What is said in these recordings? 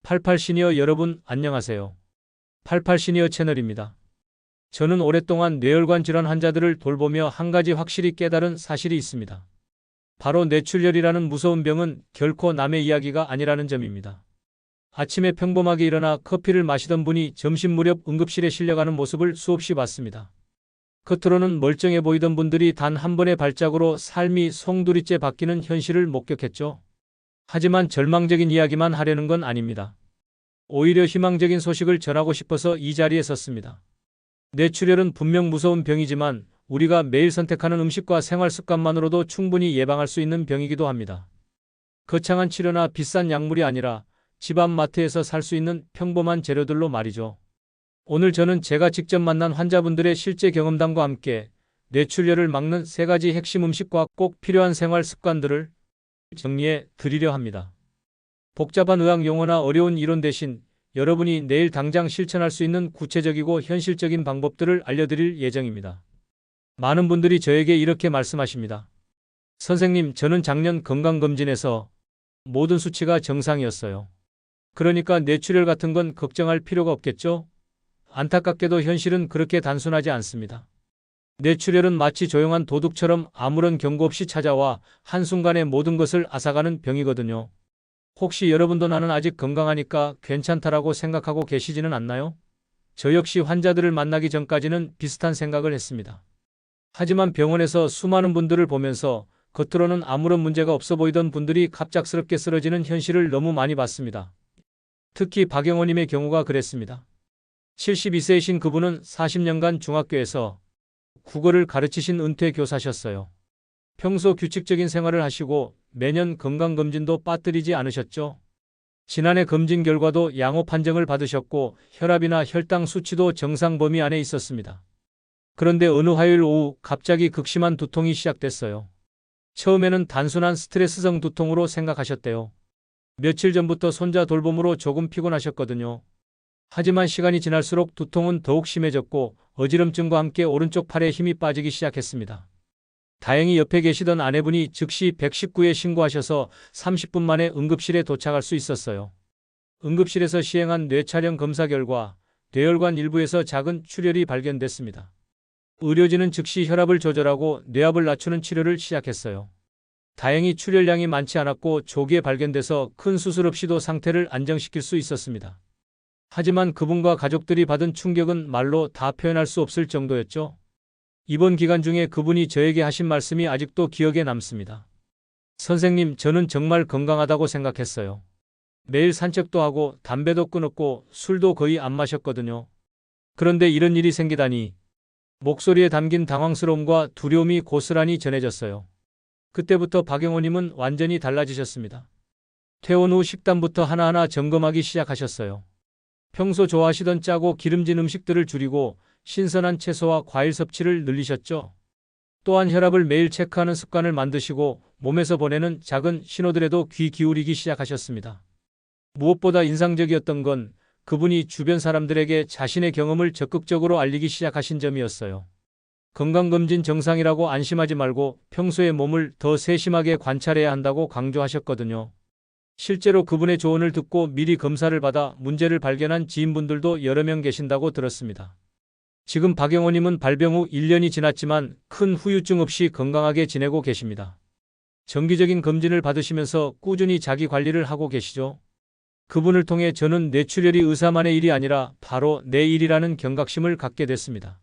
88 시니어 여러분 안녕하세요. 88 시니어 채널입니다. 저는 오랫동안 뇌혈관 질환 환자들을 돌보며 한 가지 확실히 깨달은 사실이 있습니다. 바로 뇌출혈이라는 무서운 병은 결코 남의 이야기가 아니라는 점입니다. 아침에 평범하게 일어나 커피를 마시던 분이 점심 무렵 응급실에 실려가는 모습을 수없이 봤습니다. 겉으로는 멀쩡해 보이던 분들이 단 한 번의 발작으로 삶이 송두리째 바뀌는 현실을 목격했죠. 하지만 절망적인 이야기만 하려는 건 아닙니다. 오히려 희망적인 소식을 전하고 싶어서 이 자리에 섰습니다. 뇌출혈은 분명 무서운 병이지만 우리가 매일 선택하는 음식과 생활 습관만으로도 충분히 예방할 수 있는 병이기도 합니다. 거창한 치료나 비싼 약물이 아니라 집 앞 마트에서 살 수 있는 평범한 재료들로 말이죠. 오늘 저는 제가 직접 만난 환자분들의 실제 경험담과 함께 뇌출혈을 막는 3가지 핵심 음식과 꼭 필요한 생활 습관들을 정리해 드리려 합니다. 복잡한 의학 용어나 어려운 이론 대신 여러분이 내일 당장 실천할 수 있는 구체적이고 현실적인 방법들을 알려드릴 예정입니다. 많은 분들이 저에게 이렇게 말씀하십니다. 선생님, 저는 작년 건강검진에서 모든 수치가 정상이었어요. 그러니까 뇌출혈 같은 건 걱정할 필요가 없겠죠? 안타깝게도 현실은 그렇게 단순하지 않습니다. 뇌출혈은 마치 조용한 도둑처럼 아무런 경고 없이 찾아와 한순간에 모든 것을 앗아가는 병이거든요. 혹시 여러분도 나는 아직 건강하니까 괜찮다라고 생각하고 계시지는 않나요? 저 역시 환자들을 만나기 전까지는 비슷한 생각을 했습니다. 하지만 병원에서 수많은 분들을 보면서 겉으로는 아무런 문제가 없어 보이던 분들이 갑작스럽게 쓰러지는 현실을 너무 많이 봤습니다. 특히 박영호님의 경우가 그랬습니다. 72세이신 그분은 40년간 중학교에서 국어를 가르치신 은퇴 교사셨어요. 평소 규칙적인 생활을 하시고 매년 건강검진도 빠뜨리지 않으셨죠? 지난해 검진 결과도 양호 판정을 받으셨고 혈압이나 혈당 수치도 정상 범위 안에 있었습니다. 그런데 어느 화요일 오후 갑자기 극심한 두통이 시작됐어요. 처음에는 단순한 스트레스성 두통으로 생각하셨대요. 며칠 전부터 손자 돌봄으로 조금 피곤하셨거든요. 하지만 시간이 지날수록 두통은 더욱 심해졌고 어지럼증과 함께 오른쪽 팔에 힘이 빠지기 시작했습니다. 다행히 옆에 계시던 아내분이 즉시 119에 신고하셔서 30분 만에 응급실에 도착할 수 있었어요. 응급실에서 시행한 뇌촬영 검사 결과 뇌혈관 일부에서 작은 출혈이 발견됐습니다. 의료진은 즉시 혈압을 조절하고 뇌압을 낮추는 치료를 시작했어요. 다행히 출혈량이 많지 않았고 조기에 발견돼서 큰 수술 없이도 상태를 안정시킬 수 있었습니다. 하지만 그분과 가족들이 받은 충격은 말로 다 표현할 수 없을 정도였죠. 이번 기간 중에 그분이 저에게 하신 말씀이 아직도 기억에 남습니다. 선생님, 저는 정말 건강하다고 생각했어요. 매일 산책도 하고 담배도 끊었고 술도 거의 안 마셨거든요. 그런데 이런 일이 생기다니. 목소리에 담긴 당황스러움과 두려움이 고스란히 전해졌어요. 그때부터 박영호님은 완전히 달라지셨습니다. 퇴원 후 식단부터 하나하나 점검하기 시작하셨어요. 평소 좋아하시던 짜고 기름진 음식들을 줄이고 신선한 채소와 과일 섭취를 늘리셨죠. 또한 혈압을 매일 체크하는 습관을 만드시고 몸에서 보내는 작은 신호들에도 귀 기울이기 시작하셨습니다. 무엇보다 인상적이었던 건 그분이 주변 사람들에게 자신의 경험을 적극적으로 알리기 시작하신 점이었어요. 건강검진 정상이라고 안심하지 말고 평소에 몸을 더 세심하게 관찰해야 한다고 강조하셨거든요. 실제로 그분의 조언을 듣고 미리 검사를 받아 문제를 발견한 지인분들도 여러 명 계신다고 들었습니다. 지금 박영호님은 발병 후 1년이 지났지만 큰 후유증 없이 건강하게 지내고 계십니다. 정기적인 검진을 받으시면서 꾸준히 자기 관리를 하고 계시죠. 그분을 통해 저는 뇌출혈이 의사만의 일이 아니라 바로 내 일이라는 경각심을 갖게 됐습니다.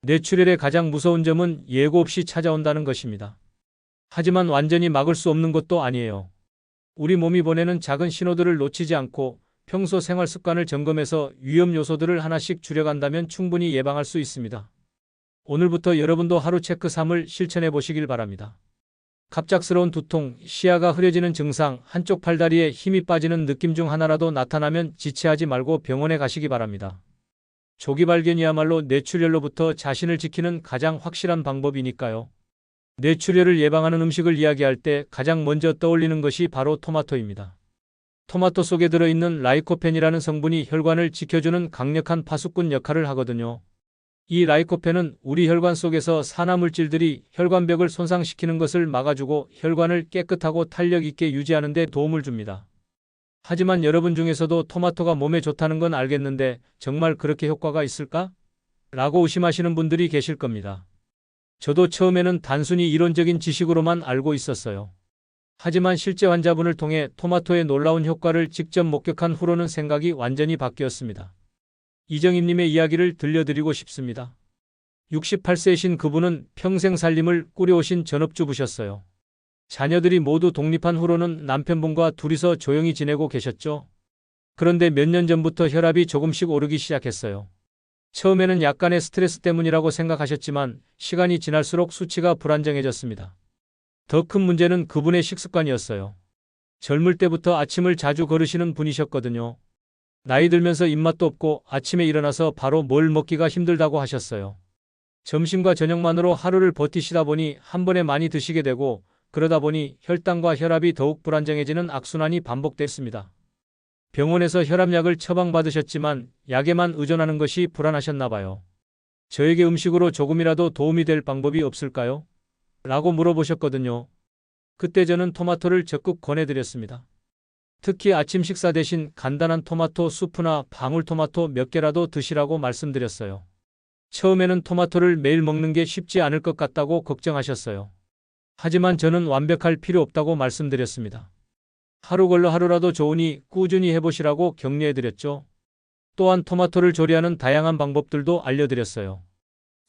뇌출혈의 가장 무서운 점은 예고 없이 찾아온다는 것입니다. 하지만 완전히 막을 수 없는 것도 아니에요. 우리 몸이 보내는 작은 신호들을 놓치지 않고 평소 생활 습관을 점검해서 위험 요소들을 하나씩 줄여간다면 충분히 예방할 수 있습니다. 오늘부터 여러분도 하루 체크 3을 실천해 보시길 바랍니다. 갑작스러운 두통, 시야가 흐려지는 증상, 한쪽 팔다리에 힘이 빠지는 느낌 중 하나라도 나타나면 지체하지 말고 병원에 가시기 바랍니다. 조기 발견이야말로 뇌출혈로부터 자신을 지키는 가장 확실한 방법이니까요. 뇌출혈을 예방하는 음식을 이야기할 때 가장 먼저 떠올리는 것이 바로 토마토입니다. 토마토 속에 들어있는 라이코펜이라는 성분이 혈관을 지켜주는 강력한 파수꾼 역할을 하거든요. 이 라이코펜은 우리 혈관 속에서 산화물질들이 혈관벽을 손상시키는 것을 막아주고 혈관을 깨끗하고 탄력 있게 유지하는 데 도움을 줍니다. 하지만 여러분 중에서도 토마토가 몸에 좋다는 건 알겠는데 정말 그렇게 효과가 있을까? 라고 의심하시는 분들이 계실 겁니다. 저도 처음에는 단순히 이론적인 지식으로만 알고 있었어요. 하지만 실제 환자분을 통해 토마토의 놀라운 효과를 직접 목격한 후로는 생각이 완전히 바뀌었습니다. 이정임님의 이야기를 들려드리고 싶습니다. 68세이신 그분은 평생 살림을 꾸려오신 전업주부셨어요. 자녀들이 모두 독립한 후로는 남편분과 둘이서 조용히 지내고 계셨죠. 그런데 몇 년 전부터 혈압이 조금씩 오르기 시작했어요. 처음에는 약간의 스트레스 때문이라고 생각하셨지만 시간이 지날수록 수치가 불안정해졌습니다. 더 큰 문제는 그분의 식습관이었어요. 젊을 때부터 아침을 자주 거르시는 분이셨거든요. 나이 들면서 입맛도 없고 아침에 일어나서 바로 뭘 먹기가 힘들다고 하셨어요. 점심과 저녁만으로 하루를 버티시다 보니 한 번에 많이 드시게 되고 그러다 보니 혈당과 혈압이 더욱 불안정해지는 악순환이 반복됐습니다. 병원에서 혈압약을 처방받으셨지만 약에만 의존하는 것이 불안하셨나 봐요. 저에게 음식으로 조금이라도 도움이 될 방법이 없을까요? 라고 물어보셨거든요. 그때 저는 토마토를 적극 권해드렸습니다. 특히 아침 식사 대신 간단한 토마토 수프나 방울토마토 몇 개라도 드시라고 말씀드렸어요. 처음에는 토마토를 매일 먹는 게 쉽지 않을 것 같다고 걱정하셨어요. 하지만 저는 완벽할 필요 없다고 말씀드렸습니다. 하루 걸러 하루라도 좋으니 꾸준히 해보시라고 격려해드렸죠. 또한 토마토를 조리하는 다양한 방법들도 알려드렸어요.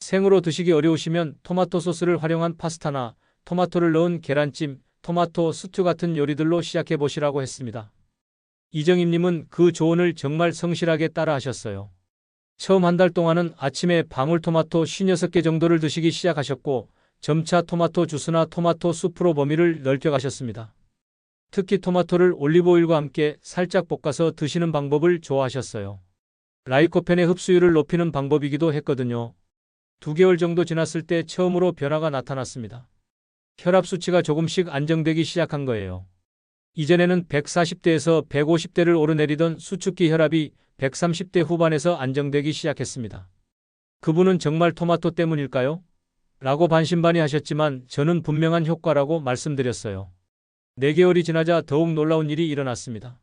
생으로 드시기 어려우시면 토마토 소스를 활용한 파스타나 토마토를 넣은 계란찜, 토마토 스튜 같은 요리들로 시작해보시라고 했습니다. 이정임님은 그 조언을 정말 성실하게 따라하셨어요. 처음 한 달 동안은 아침에 방울토마토 56개 정도를 드시기 시작하셨고 점차 토마토 주스나 토마토 수프로 범위를 넓혀가셨습니다. 특히 토마토를 올리브오일과 함께 살짝 볶아서 드시는 방법을 좋아하셨어요. 라이코펜의 흡수율을 높이는 방법이기도 했거든요. 2개월 정도 지났을 때 처음으로 변화가 나타났습니다. 혈압 수치가 조금씩 안정되기 시작한 거예요. 이전에는 140대에서 150대를 오르내리던 수축기 혈압이 130대 후반에서 안정되기 시작했습니다. 그분은 정말 토마토 때문일까요? 라고 반신반의하셨지만 저는 분명한 효과라고 말씀드렸어요. 4개월이 지나자 더욱 놀라운 일이 일어났습니다.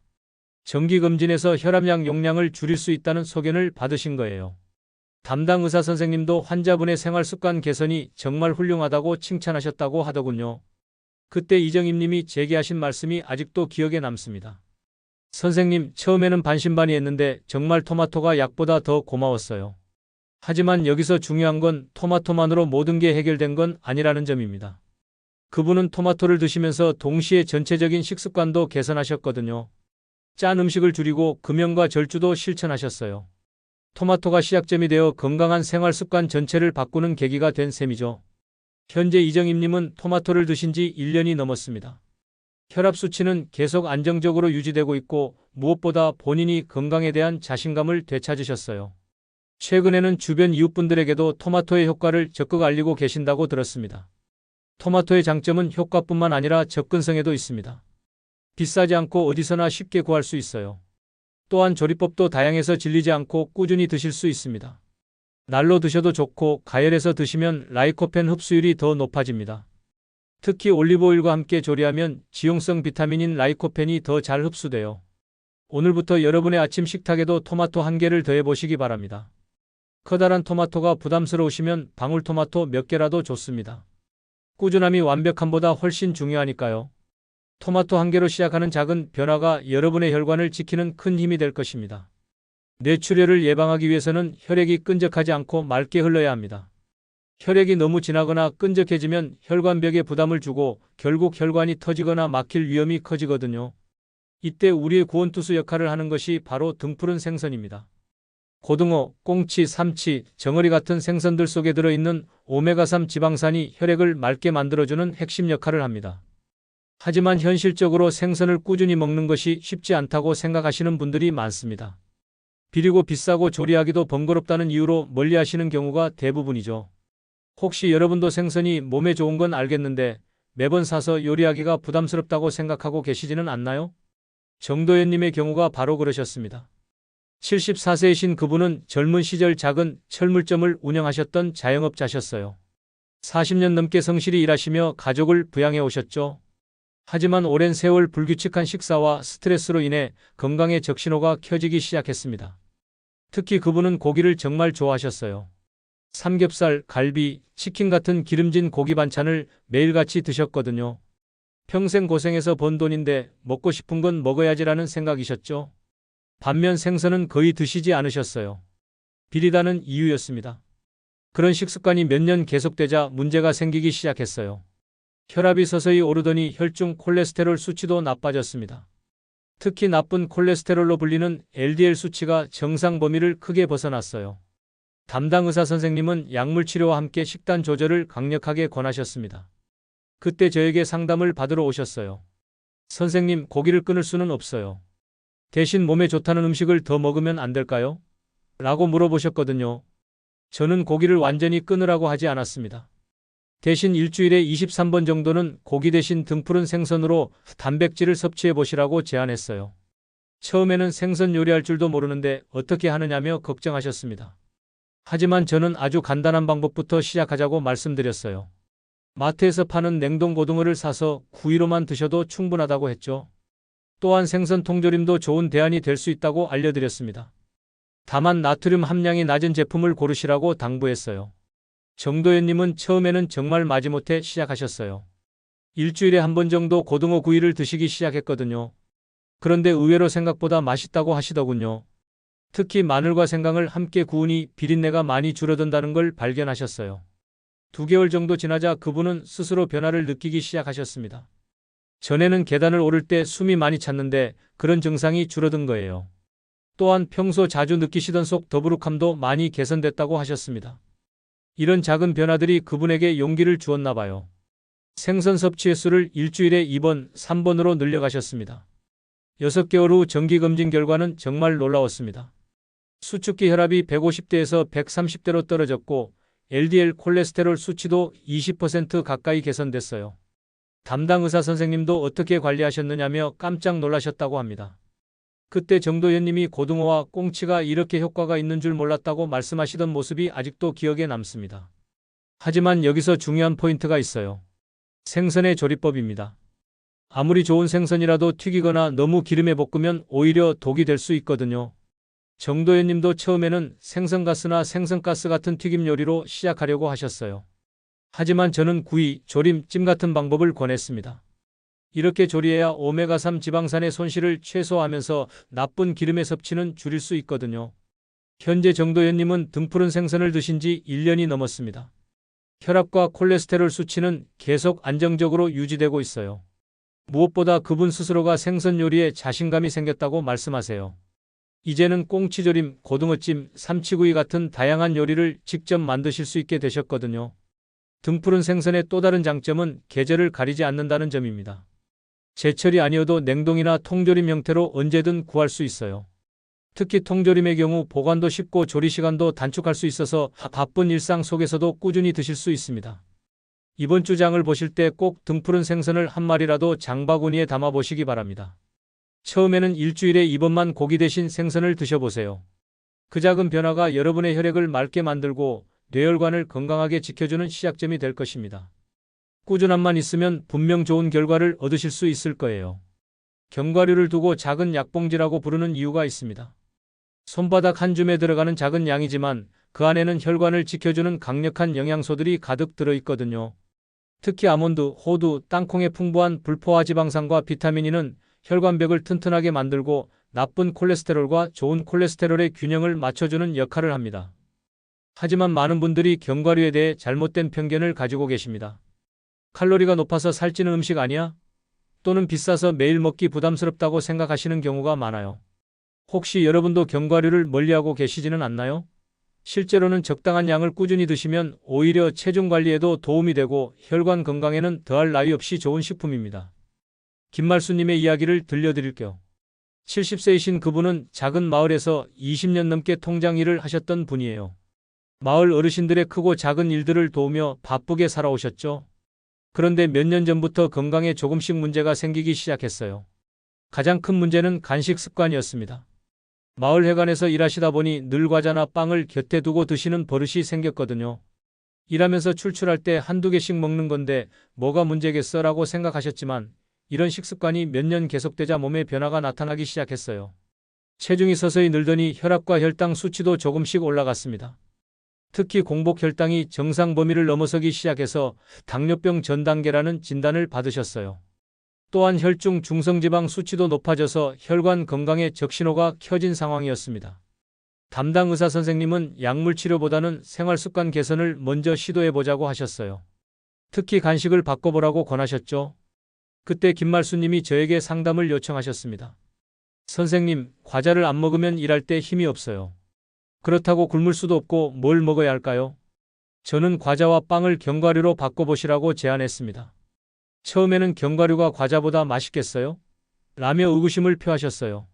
정기검진에서 혈압약 용량을 줄일 수 있다는 소견을 받으신 거예요. 담당 의사 선생님도 환자분의 생활습관 개선이 정말 훌륭하다고 칭찬하셨다고 하더군요. 그때 이정임님이 제게 하신 말씀이 아직도 기억에 남습니다. 선생님, 처음에는 반신반의했는데 정말 토마토가 약보다 더 고마웠어요. 하지만 여기서 중요한 건 토마토만으로 모든 게 해결된 건 아니라는 점입니다. 그분은 토마토를 드시면서 동시에 전체적인 식습관도 개선하셨거든요. 짠 음식을 줄이고 금연과 절주도 실천하셨어요. 토마토가 시작점이 되어 건강한 생활 습관 전체를 바꾸는 계기가 된 셈이죠. 현재 이정임님은 토마토를 드신 지 1년이 넘었습니다. 혈압 수치는 계속 안정적으로 유지되고 있고 무엇보다 본인이 건강에 대한 자신감을 되찾으셨어요. 최근에는 주변 이웃분들에게도 토마토의 효과를 적극 알리고 계신다고 들었습니다. 토마토의 장점은 효과뿐만 아니라 접근성에도 있습니다. 비싸지 않고 어디서나 쉽게 구할 수 있어요. 또한 조리법도 다양해서 질리지 않고 꾸준히 드실 수 있습니다. 날로 드셔도 좋고 가열해서 드시면 라이코펜 흡수율이 더 높아집니다. 특히 올리브오일과 함께 조리하면 지용성 비타민인 라이코펜이 더 잘 흡수돼요. 오늘부터 여러분의 아침 식탁에도 토마토 1개를 더해보시기 바랍니다. 커다란 토마토가 부담스러우시면 방울토마토 몇 개라도 좋습니다. 꾸준함이 완벽함보다 훨씬 중요하니까요. 토마토 1개로 시작하는 작은 변화가 여러분의 혈관을 지키는 큰 힘이 될 것입니다. 뇌출혈을 예방하기 위해서는 혈액이 끈적하지 않고 맑게 흘러야 합니다. 혈액이 너무 진하거나 끈적해지면 혈관벽에 부담을 주고 결국 혈관이 터지거나 막힐 위험이 커지거든요. 이때 우리의 구원투수 역할을 하는 것이 바로 등푸른 생선입니다. 고등어, 꽁치, 삼치, 정어리 같은 생선들 속에 들어있는 오메가3 지방산이 혈액을 맑게 만들어주는 핵심 역할을 합니다. 하지만 현실적으로 생선을 꾸준히 먹는 것이 쉽지 않다고 생각하시는 분들이 많습니다. 비리고 비싸고 조리하기도 번거롭다는 이유로 멀리하시는 경우가 대부분이죠. 혹시 여러분도 생선이 몸에 좋은 건 알겠는데 매번 사서 요리하기가 부담스럽다고 생각하고 계시지는 않나요? 정도현님의 경우가 바로 그러셨습니다. 74세이신 그분은 젊은 시절 작은 철물점을 운영하셨던 자영업자셨어요. 40년 넘게 성실히 일하시며 가족을 부양해 오셨죠. 하지만 오랜 세월 불규칙한 식사와 스트레스로 인해 건강의 적신호가 켜지기 시작했습니다. 특히 그분은 고기를 정말 좋아하셨어요. 삼겹살, 갈비, 치킨 같은 기름진 고기 반찬을 매일같이 드셨거든요. 평생 고생해서 번 돈인데 먹고 싶은 건 먹어야지라는 생각이셨죠. 반면 생선은 거의 드시지 않으셨어요. 비리다는 이유였습니다. 그런 식습관이 몇 년 계속되자 문제가 생기기 시작했어요. 혈압이 서서히 오르더니 혈중 콜레스테롤 수치도 나빠졌습니다. 특히 나쁜 콜레스테롤로 불리는 LDL 수치가 정상 범위를 크게 벗어났어요. 담당 의사 선생님은 약물 치료와 함께 식단 조절을 강력하게 권하셨습니다. 그때 저에게 상담을 받으러 오셨어요. 선생님, 고기를 끊을 수는 없어요. 대신 몸에 좋다는 음식을 더 먹으면 안 될까요? 라고 물어보셨거든요. 저는 고기를 완전히 끊으라고 하지 않았습니다. 대신 일주일에 23번 정도는 고기 대신 등푸른 생선으로 단백질을 섭취해 보시라고 제안했어요. 처음에는 생선 요리할 줄도 모르는데 어떻게 하느냐며 걱정하셨습니다. 하지만 저는 아주 간단한 방법부터 시작하자고 말씀드렸어요. 마트에서 파는 냉동 고등어를 사서 구이로만 드셔도 충분하다고 했죠. 또한 생선 통조림도 좋은 대안이 될 수 있다고 알려드렸습니다. 다만 나트륨 함량이 낮은 제품을 고르시라고 당부했어요. 정도현님은 처음에는 정말 마지못해 시작하셨어요. 일주일에 한 번 정도 고등어 구이를 드시기 시작했거든요. 그런데 의외로 생각보다 맛있다고 하시더군요. 특히 마늘과 생강을 함께 구우니 비린내가 많이 줄어든다는 걸 발견하셨어요. 2개월 정도 지나자 그분은 스스로 변화를 느끼기 시작하셨습니다. 전에는 계단을 오를 때 숨이 많이 찼는데 그런 증상이 줄어든 거예요. 또한 평소 자주 느끼시던 속 더부룩함도 많이 개선됐다고 하셨습니다. 이런 작은 변화들이 그분에게 용기를 주었나 봐요. 생선 섭취 횟수를 일주일에 2번, 3번으로 늘려가셨습니다. 6개월 후 정기검진 결과는 정말 놀라웠습니다. 수축기 혈압이 150대에서 130대로 떨어졌고 LDL 콜레스테롤 수치도 20% 가까이 개선됐어요. 담당 의사 선생님도 어떻게 관리하셨느냐며 깜짝 놀라셨다고 합니다. 그때 정도현님이 고등어와 꽁치가 이렇게 효과가 있는 줄 몰랐다고 말씀하시던 모습이 아직도 기억에 남습니다. 하지만 여기서 중요한 포인트가 있어요. 생선의 조리법입니다. 아무리 좋은 생선이라도 튀기거나 너무 기름에 볶으면 오히려 독이 될 수 있거든요. 정도현님도 처음에는 생선가스나 생선가스 같은 튀김 요리로 시작하려고 하셨어요. 하지만 저는 구이, 조림, 찜 같은 방법을 권했습니다. 이렇게 조리해야 오메가3 지방산의 손실을 최소화하면서 나쁜 기름의 섭취는 줄일 수 있거든요. 현재 정도현님은 등푸른 생선을 드신 지 1년이 넘었습니다. 혈압과 콜레스테롤 수치는 계속 안정적으로 유지되고 있어요. 무엇보다 그분 스스로가 생선 요리에 자신감이 생겼다고 말씀하세요. 이제는 꽁치조림, 고등어찜, 삼치구이 같은 다양한 요리를 직접 만드실 수 있게 되셨거든요. 등푸른 생선의 또 다른 장점은 계절을 가리지 않는다는 점입니다. 제철이 아니어도 냉동이나 통조림 형태로 언제든 구할 수 있어요. 특히 통조림의 경우 보관도 쉽고 조리 시간도 단축할 수 있어서 바쁜 일상 속에서도 꾸준히 드실 수 있습니다. 이번 주 장을 보실 때 꼭 등푸른 생선을 한 마리라도 장바구니에 담아 보시기 바랍니다. 처음에는 일주일에 2번만 고기 대신 생선을 드셔보세요. 그 작은 변화가 여러분의 혈액을 맑게 만들고 뇌혈관을 건강하게 지켜주는 시작점이 될 것입니다. 꾸준함만 있으면 분명 좋은 결과를 얻으실 수 있을 거예요. 견과류를 두고 작은 약봉지라고 부르는 이유가 있습니다. 손바닥 한 줌에 들어가는 작은 양이지만 그 안에는 혈관을 지켜주는 강력한 영양소들이 가득 들어있거든요. 특히 아몬드, 호두, 땅콩의 풍부한 불포화 지방산과 비타민 E는 혈관벽을 튼튼하게 만들고 나쁜 콜레스테롤과 좋은 콜레스테롤의 균형을 맞춰주는 역할을 합니다. 하지만 많은 분들이 견과류에 대해 잘못된 편견을 가지고 계십니다. 칼로리가 높아서 살찌는 음식 아니야? 또는 비싸서 매일 먹기 부담스럽다고 생각하시는 경우가 많아요. 혹시 여러분도 견과류를 멀리하고 계시지는 않나요? 실제로는 적당한 양을 꾸준히 드시면 오히려 체중 관리에도 도움이 되고 혈관 건강에는 더할 나위 없이 좋은 식품입니다. 김말수님의 이야기를 들려드릴게요. 70세이신 그분은 작은 마을에서 20년 넘게 통장 일을 하셨던 분이에요. 마을 어르신들의 크고 작은 일들을 도우며 바쁘게 살아오셨죠. 그런데 몇 년 전부터 건강에 조금씩 문제가 생기기 시작했어요. 가장 큰 문제는 간식 습관이었습니다. 마을 회관에서 일하시다 보니 늘 과자나 빵을 곁에 두고 드시는 버릇이 생겼거든요. 일하면서 출출할 때 한두 개씩 먹는 건데 뭐가 문제겠어라고 생각하셨지만 이런 식습관이 몇 년 계속되자 몸에 변화가 나타나기 시작했어요. 체중이 서서히 늘더니 혈압과 혈당 수치도 조금씩 올라갔습니다. 특히 공복 혈당이 정상 범위를 넘어서기 시작해서 당뇨병 전 단계라는 진단을 받으셨어요. 또한 혈중 중성지방 수치도 높아져서 혈관 건강에 적신호가 켜진 상황이었습니다. 담당 의사 선생님은 약물 치료보다는 생활습관 개선을 먼저 시도해보자고 하셨어요. 특히 간식을 바꿔보라고 권하셨죠. 그때 김말수님이 저에게 상담을 요청하셨습니다. 선생님, 과자를 안 먹으면 일할 때 힘이 없어요. 그렇다고 굶을 수도 없고 뭘 먹어야 할까요? 저는 과자와 빵을 견과류로 바꿔보시라고 제안했습니다. 처음에는 견과류가 과자보다 맛있겠어요? 라며 의구심을 표하셨어요.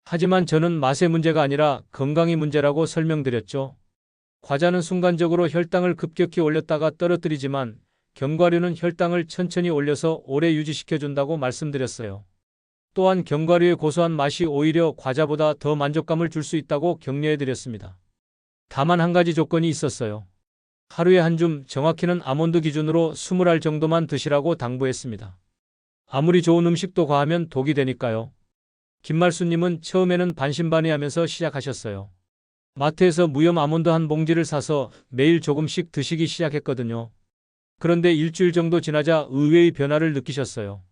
하지만 저는 맛의 문제가 아니라 건강이 문제라고 설명드렸죠. 과자는 순간적으로 혈당을 급격히 올렸다가 떨어뜨리지만 견과류는 혈당을 천천히 올려서 오래 유지시켜준다고 말씀드렸어요. 또한 견과류의 고소한 맛이 오히려 과자보다 더 만족감을 줄 수 있다고 격려해드렸습니다. 다만 한 가지 조건이 있었어요. 하루에 한 줌, 정확히는 아몬드 기준으로 20알 정도만 드시라고 당부했습니다. 아무리 좋은 음식도 과하면 독이 되니까요. 김말수님은 처음에는 반신반의하면서 시작하셨어요. 마트에서 무염 아몬드 한 봉지를 사서 매일 조금씩 드시기 시작했거든요. 그런데 일주일 정도 지나자 의외의 변화를 느끼셨어요.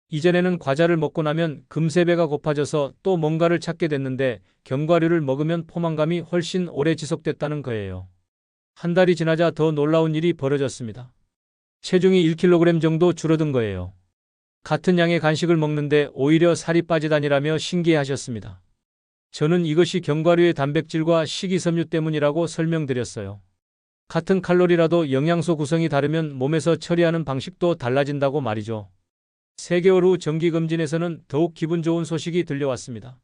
이전에는 과자를 먹고 나면 금세 배가 고파져서 또 뭔가를 찾게 됐는데 견과류를 먹으면 포만감이 훨씬 오래 지속됐다는 거예요. 한 달이 지나자 더 놀라운 일이 벌어졌습니다. 체중이 1kg 정도 줄어든 거예요. 같은 양의 간식을 먹는데 오히려 살이 빠지다니라며 신기해하셨습니다. 저는 이것이 견과류의 단백질과 식이섬유 때문이라고 설명드렸어요. 같은 칼로리라도 영양소 구성이 다르면 몸에서 처리하는 방식도 달라진다고 말이죠. 3개월 후 정기검진에서는 더욱 기분 좋은 소식이 들려왔습니다.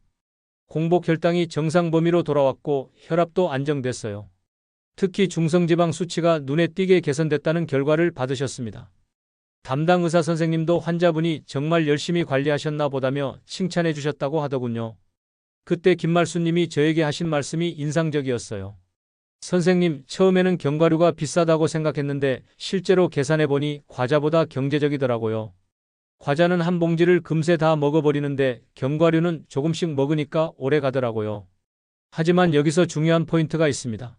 공복 혈당이 정상 범위로 돌아왔고 혈압도 안정됐어요. 특히 중성지방 수치가 눈에 띄게 개선됐다는 결과를 받으셨습니다. 담당 의사 선생님도 환자분이 정말 열심히 관리하셨나 보다며 칭찬해 주셨다고 하더군요. 그때 김말수님이 저에게 하신 말씀이 인상적이었어요. 선생님, 처음에는 견과류가 비싸다고 생각했는데 실제로 계산해 보니 과자보다 경제적이더라고요. 과자는 한 봉지를 금세 다 먹어버리는데 견과류는 조금씩 먹으니까 오래 가더라고요. 하지만 여기서 중요한 포인트가 있습니다.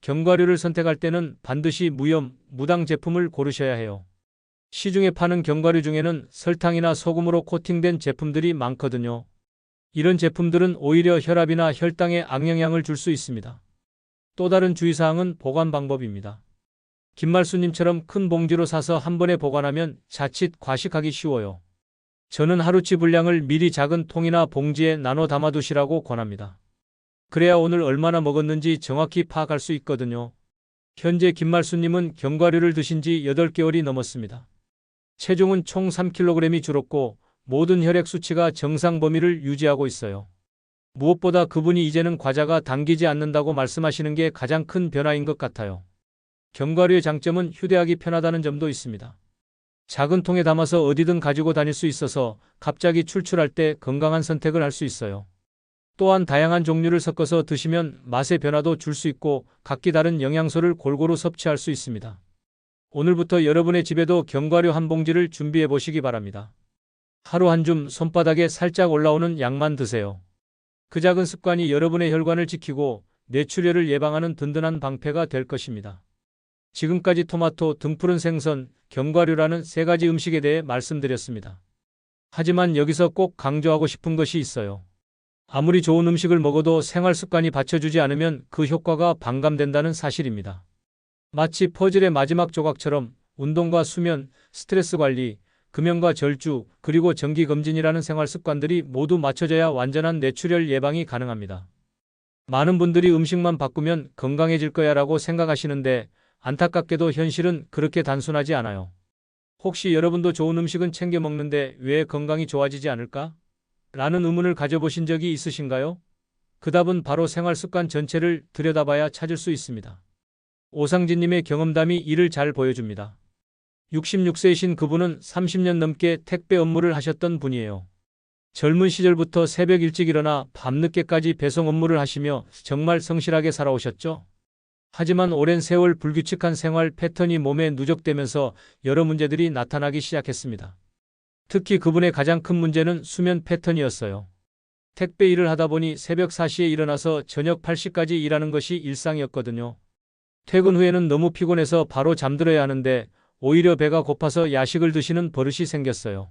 견과류를 선택할 때는 반드시 무염, 무당 제품을 고르셔야 해요. 시중에 파는 견과류 중에는 설탕이나 소금으로 코팅된 제품들이 많거든요. 이런 제품들은 오히려 혈압이나 혈당에 악영향을 줄 수 있습니다. 또 다른 주의사항은 보관 방법입니다. 김말수님처럼 큰 봉지로 사서 한 번에 보관하면 자칫 과식하기 쉬워요. 저는 하루치 분량을 미리 작은 통이나 봉지에 나눠 담아두시라고 권합니다. 그래야 오늘 얼마나 먹었는지 정확히 파악할 수 있거든요. 현재 김말수님은 견과류를 드신 지 8개월이 넘었습니다. 체중은 총 3kg이 줄었고 모든 혈액 수치가 정상 범위를 유지하고 있어요. 무엇보다 그분이 이제는 과자가 당기지 않는다고 말씀하시는 게 가장 큰 변화인 것 같아요. 견과류의 장점은 휴대하기 편하다는 점도 있습니다. 작은 통에 담아서 어디든 가지고 다닐 수 있어서 갑자기 출출할 때 건강한 선택을 할 수 있어요. 또한 다양한 종류를 섞어서 드시면 맛의 변화도 줄 수 있고 각기 다른 영양소를 골고루 섭취할 수 있습니다. 오늘부터 여러분의 집에도 견과류 한 봉지를 준비해 보시기 바랍니다. 하루 한 줌 손바닥에 살짝 올라오는 양만 드세요. 그 작은 습관이 여러분의 혈관을 지키고 뇌출혈을 예방하는 든든한 방패가 될 것입니다. 지금까지 토마토, 등푸른 생선, 견과류라는 3가지 음식에 대해 말씀드렸습니다. 하지만 여기서 꼭 강조하고 싶은 것이 있어요. 아무리 좋은 음식을 먹어도 생활 습관이 받쳐주지 않으면 그 효과가 반감된다는 사실입니다. 마치 퍼즐의 마지막 조각처럼 운동과 수면, 스트레스 관리, 금연과 절주, 그리고 정기검진이라는 생활 습관들이 모두 맞춰져야 완전한 뇌출혈 예방이 가능합니다. 많은 분들이 음식만 바꾸면 건강해질 거야 라고 생각하시는데 안타깝게도 현실은 그렇게 단순하지 않아요. 혹시 여러분도 좋은 음식은 챙겨 먹는데 왜 건강이 좋아지지 않을까? 라는 의문을 가져보신 적이 있으신가요? 그 답은 바로 생활 습관 전체를 들여다봐야 찾을 수 있습니다. 오상진님의 경험담이 이를 잘 보여줍니다. 66세이신 그분은 30년 넘게 택배 업무를 하셨던 분이에요. 젊은 시절부터 새벽 일찍 일어나 밤늦게까지 배송 업무를 하시며 정말 성실하게 살아오셨죠? 하지만 오랜 세월 불규칙한 생활 패턴이 몸에 누적되면서 여러 문제들이 나타나기 시작했습니다. 특히 그분의 가장 큰 문제는 수면 패턴이었어요. 택배 일을 하다 보니 새벽 4시에 일어나서 저녁 8시까지 일하는 것이 일상이었거든요. 퇴근 후에는 너무 피곤해서 바로 잠들어야 하는데 오히려 배가 고파서 야식을 드시는 버릇이 생겼어요.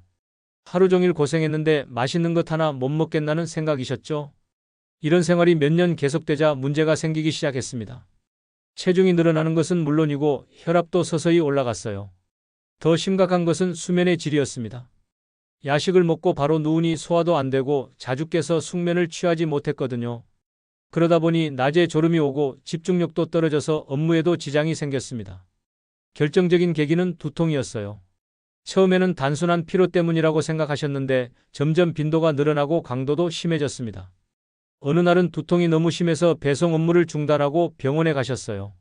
하루 종일 고생했는데 맛있는 것 하나 못 먹겠다는 생각이셨죠? 이런 생활이 몇 년 계속되자 문제가 생기기 시작했습니다. 체중이 늘어나는 것은 물론이고 혈압도 서서히 올라갔어요. 더 심각한 것은 수면의 질이었습니다. 야식을 먹고 바로 누우니 소화도 안 되고 자주 깨서 숙면을 취하지 못했거든요. 그러다 보니 낮에 졸음이 오고 집중력도 떨어져서 업무에도 지장이 생겼습니다. 결정적인 계기는 두통이었어요. 처음에는 단순한 피로 때문이라고 생각하셨는데 점점 빈도가 늘어나고 강도도 심해졌습니다. 어느 날은 두통이 너무 심해서 배송 업무를 중단하고 병원에 가셨어요.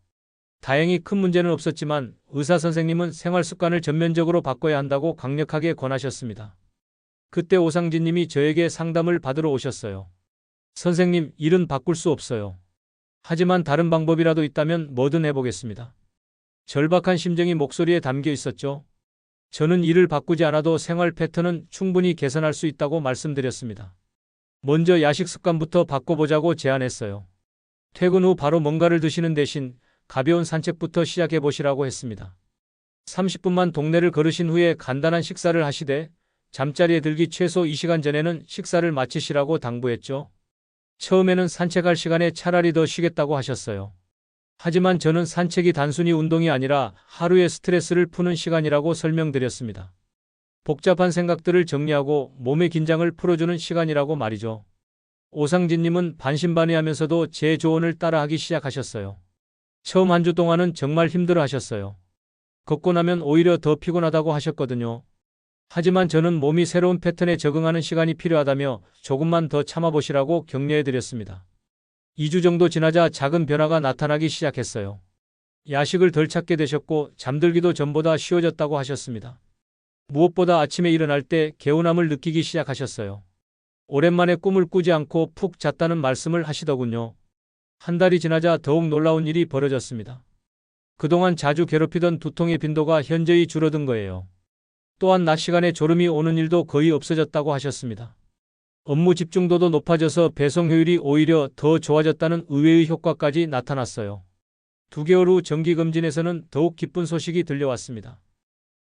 다행히 큰 문제는 없었지만 의사 선생님은 생활 습관을 전면적으로 바꿔야 한다고 강력하게 권하셨습니다. 그때 오상진 님이 저에게 상담을 받으러 오셨어요. 선생님, 일은 바꿀 수 없어요. 하지만 다른 방법이라도 있다면 뭐든 해보겠습니다. 절박한 심정이 목소리에 담겨 있었죠. 저는 일을 바꾸지 않아도 생활 패턴은 충분히 개선할 수 있다고 말씀드렸습니다. 먼저 야식 습관부터 바꿔보자고 제안했어요. 퇴근 후 바로 뭔가를 드시는 대신 가벼운 산책부터 시작해 보시라고 했습니다. 30분만 동네를 걸으신 후에 간단한 식사를 하시되 잠자리에 들기 최소 2시간 전에는 식사를 마치시라고 당부했죠. 처음에는 산책할 시간에 차라리 더 쉬겠다고 하셨어요. 하지만 저는 산책이 단순히 운동이 아니라 하루의 스트레스를 푸는 시간이라고 설명드렸습니다. 복잡한 생각들을 정리하고 몸의 긴장을 풀어주는 시간이라고 말이죠. 오상진님은 반신반의하면서도 제 조언을 따라하기 시작하셨어요. 처음 한 주 동안은 정말 힘들어 하셨어요. 걷고 나면 오히려 더 피곤하다고 하셨거든요. 하지만 저는 몸이 새로운 패턴에 적응하는 시간이 필요하다며 조금만 더 참아보시라고 격려해드렸습니다. 2주 정도 지나자 작은 변화가 나타나기 시작했어요. 야식을 덜 찾게 되셨고 잠들기도 전보다 쉬워졌다고 하셨습니다. 무엇보다 아침에 일어날 때 개운함을 느끼기 시작하셨어요. 오랜만에 꿈을 꾸지 않고 푹 잤다는 말씀을 하시더군요. 한 달이 지나자 더욱 놀라운 일이 벌어졌습니다. 그동안 자주 괴롭히던 두통의 빈도가 현저히 줄어든 거예요. 또한 낮 시간에 졸음이 오는 일도 거의 없어졌다고 하셨습니다. 업무 집중도도 높아져서 배송 효율이 오히려 더 좋아졌다는 의외의 효과까지 나타났어요. 2개월 후 정기검진에서는 더욱 기쁜 소식이 들려왔습니다.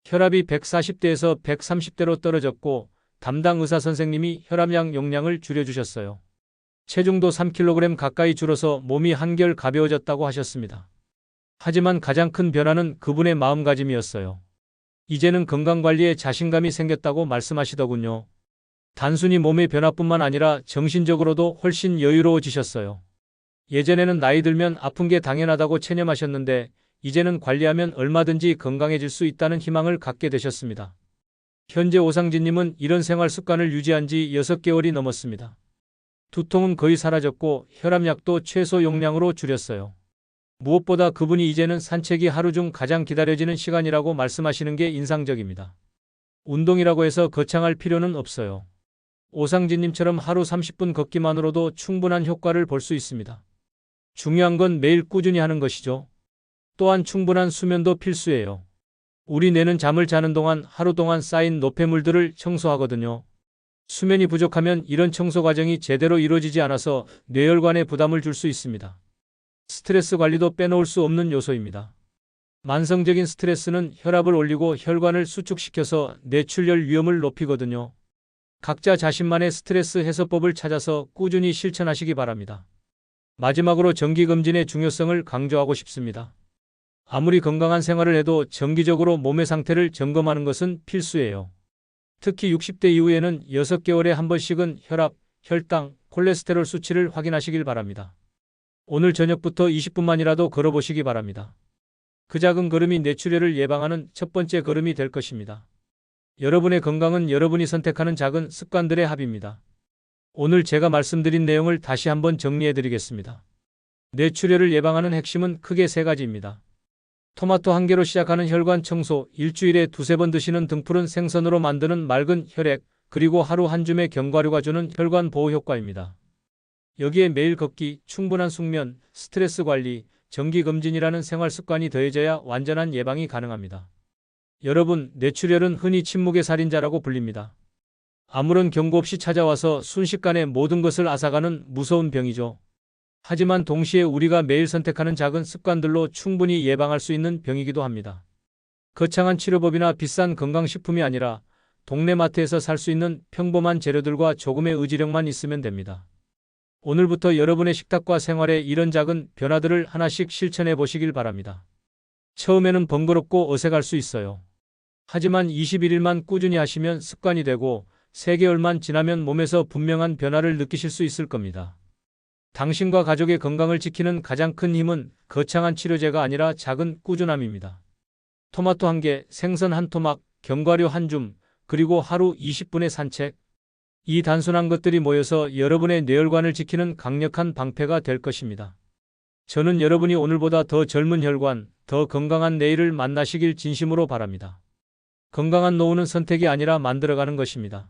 혈압이 140대에서 130대로 떨어졌고 담당 의사 선생님이 혈압약 용량을 줄여주셨어요. 체중도 3kg 가까이 줄어서 몸이 한결 가벼워졌다고 하셨습니다. 하지만 가장 큰 변화는 그분의 마음가짐이었어요. 이제는 건강관리에 자신감이 생겼다고 말씀하시더군요. 단순히 몸의 변화뿐만 아니라 정신적으로도 훨씬 여유로워지셨어요. 예전에는 나이 들면 아픈 게 당연하다고 체념하셨는데 이제는 관리하면 얼마든지 건강해질 수 있다는 희망을 갖게 되셨습니다. 현재 오상진님은 이런 생활 습관을 유지한 지 6개월이 넘었습니다. 두통은 거의 사라졌고 혈압약도 최소 용량으로 줄였어요. 무엇보다 그분이 이제는 산책이 하루 중 가장 기다려지는 시간이라고 말씀하시는 게 인상적입니다. 운동이라고 해서 거창할 필요는 없어요. 오상진님처럼 하루 30분 걷기만으로도 충분한 효과를 볼 수 있습니다. 중요한 건 매일 꾸준히 하는 것이죠. 또한 충분한 수면도 필수예요. 우리 뇌는 잠을 자는 동안 하루 동안 쌓인 노폐물들을 청소하거든요. 수면이 부족하면 이런 청소 과정이 제대로 이루어지지 않아서 뇌혈관에 부담을 줄 수 있습니다. 스트레스 관리도 빼놓을 수 없는 요소입니다. 만성적인 스트레스는 혈압을 올리고 혈관을 수축시켜서 뇌출혈 위험을 높이거든요. 각자 자신만의 스트레스 해소법을 찾아서 꾸준히 실천하시기 바랍니다. 마지막으로 정기검진의 중요성을 강조하고 싶습니다. 아무리 건강한 생활을 해도 정기적으로 몸의 상태를 점검하는 것은 필수예요. 특히 60대 이후에는 6개월에 한 번씩은 혈압, 혈당, 콜레스테롤 수치를 확인하시길 바랍니다. 오늘 저녁부터 20분만이라도 걸어보시기 바랍니다. 그 작은 걸음이 뇌출혈을 예방하는 첫 번째 걸음이 될 것입니다. 여러분의 건강은 여러분이 선택하는 작은 습관들의 합입니다. 오늘 제가 말씀드린 내용을 다시 한번 정리해 드리겠습니다. 뇌출혈을 예방하는 핵심은 크게 3가지입니다. 토마토 1개로 시작하는 혈관 청소, 일주일에 2~3번 드시는 등푸른 생선으로 만드는 맑은 혈액, 그리고 하루 한 줌의 견과류가 주는 혈관 보호 효과입니다. 여기에 매일 걷기, 충분한 숙면, 스트레스 관리, 정기검진이라는 생활 습관이 더해져야 완전한 예방이 가능합니다. 여러분, 뇌출혈은 흔히 침묵의 살인자라고 불립니다. 아무런 경고 없이 찾아와서 순식간에 모든 것을 앗아가는 무서운 병이죠. 하지만 동시에 우리가 매일 선택하는 작은 습관들로 충분히 예방할 수 있는 병이기도 합니다. 거창한 치료법이나 비싼 건강식품이 아니라 동네 마트에서 살 수 있는 평범한 재료들과 조금의 의지력만 있으면 됩니다. 오늘부터 여러분의 식탁과 생활에 이런 작은 변화들을 하나씩 실천해 보시길 바랍니다. 처음에는 번거롭고 어색할 수 있어요. 하지만 21일만 꾸준히 하시면 습관이 되고 3개월만 지나면 몸에서 분명한 변화를 느끼실 수 있을 겁니다. 당신과 가족의 건강을 지키는 가장 큰 힘은 거창한 치료제가 아니라 작은 꾸준함입니다. 토마토 1개, 생선 1토막, 견과류 1줌, 그리고 하루 20분의 산책. 이 단순한 것들이 모여서 여러분의 뇌혈관을 지키는 강력한 방패가 될 것입니다. 저는 여러분이 오늘보다 더 젊은 혈관, 더 건강한 내일을 만나시길 진심으로 바랍니다. 건강한 노후는 선택이 아니라 만들어가는 것입니다.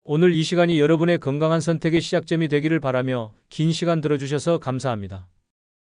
오늘 이 시간이 여러분의 건강한 선택의 시작점이 되기를 바라며 긴 시간 들어주셔서 감사합니다.